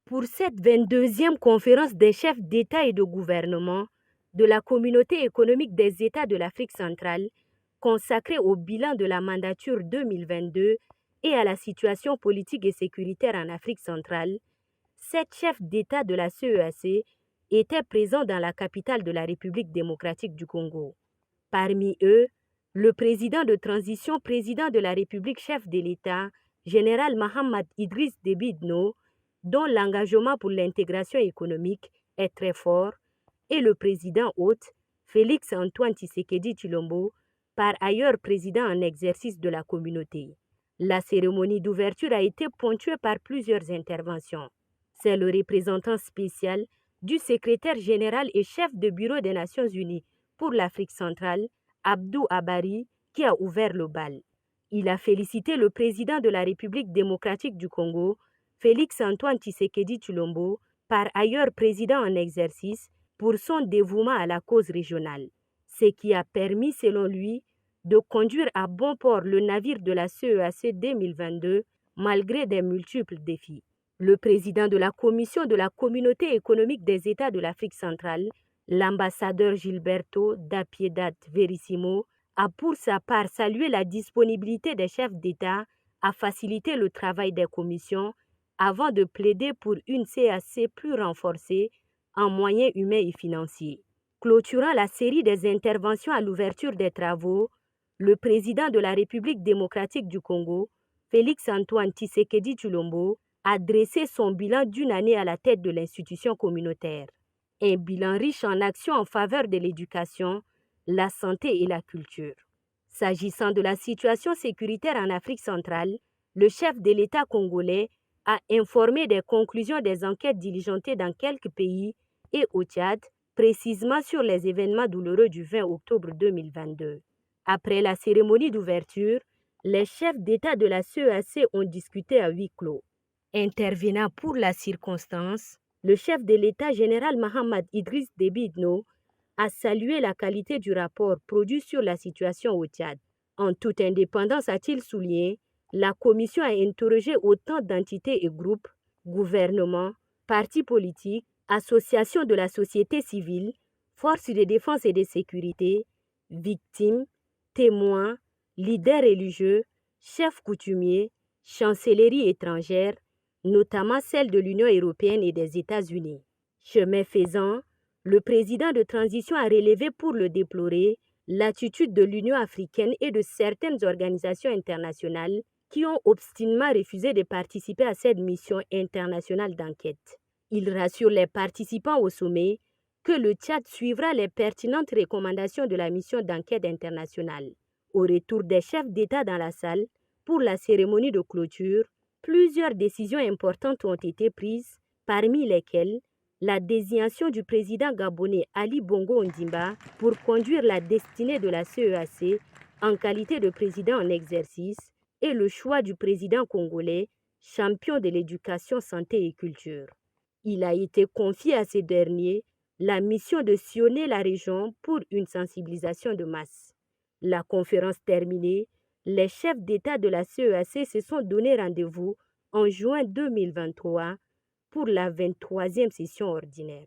Pour cette 22e conférence des chefs d'État et de gouvernement de la Communauté économique des États de l'Afrique centrale, consacrée au bilan de la mandature 2022 et à la situation politique et sécuritaire en Afrique centrale, 7 chefs d'État de la CEEAC étaient présents dans la capitale de la République démocratique du Congo. Parmi eux, le président de transition, président de la République, chef de l'État, général Mahamad Idriss Déby Itno, dont l'engagement pour l'intégration économique est très fort, et le président hôte, Félix Antoine Tshisekedi Tshilombo, par ailleurs président en exercice de la communauté. La cérémonie d'ouverture a été ponctuée par plusieurs interventions. C'est le représentant spécial du secrétaire général et chef de bureau des Nations Unies pour l'Afrique centrale, Abdou Abari, qui a ouvert le bal. Il a félicité le président de la République démocratique du Congo, Félix Antoine Tshisekedi Tshilombo, par ailleurs président en exercice, pour son dévouement à la cause régionale, ce qui a permis, selon lui, de conduire à bon port le navire de la CEEAC 2022 malgré des multiples défis. Le président de la Commission de la Communauté économique des États de l'Afrique centrale, l'ambassadeur Gilberto da Piedad Verissimo, a pour sa part salué la disponibilité des chefs d'État à faciliter le travail des commissions avant de plaider pour une CEEAC plus renforcée en moyens humains et financiers. Clôturant la série des interventions à l'ouverture des travaux, le président de la République démocratique du Congo, Félix Antoine Tshisekedi Tshilombo, a dressé son bilan d'une année à la tête de l'institution communautaire. Un bilan riche en actions en faveur de l'éducation, la santé et la culture. S'agissant de la situation sécuritaire en Afrique centrale, le chef de l'État congolais a informé des conclusions des enquêtes diligentées dans quelques pays et au Tchad, précisément sur les événements douloureux du 20 octobre 2022. Après la cérémonie d'ouverture, les chefs d'État de la CEEAC ont discuté à huis clos. Intervenant pour la circonstance, le chef de l'État général Mahamad Idriss Déby Itno a salué la qualité du rapport produit sur la situation au Tchad. En toute indépendance, a-t-il souligné, la commission a interrogé autant d'entités et groupes, gouvernements, partis politiques, associations de la société civile, forces de défense et de sécurité, victimes, témoins, leaders religieux, chefs coutumiers, chancelleries étrangères, notamment celles de l'Union européenne et des États-Unis. Chemin faisant, le président de transition a relevé pour le déplorer l'attitude de l'Union africaine et de certaines organisations internationales qui ont obstinément refusé de participer à cette mission internationale d'enquête. Il rassure les participants au sommet que le Tchad suivra les pertinentes recommandations de la mission d'enquête internationale. Au retour des chefs d'État dans la salle, pour la cérémonie de clôture, plusieurs décisions importantes ont été prises, parmi lesquelles la désignation du président gabonais Ali Bongo Ondimba pour conduire la destinée de la CEEAC en qualité de président en exercice et le choix du président congolais, champion de l'éducation, santé et culture. Il a été confié à ce dernier la mission de sillonner la région pour une sensibilisation de masse. La conférence terminée, les chefs d'État de la CEEAC se sont donné rendez-vous en juin 2023 pour la 23e session ordinaire.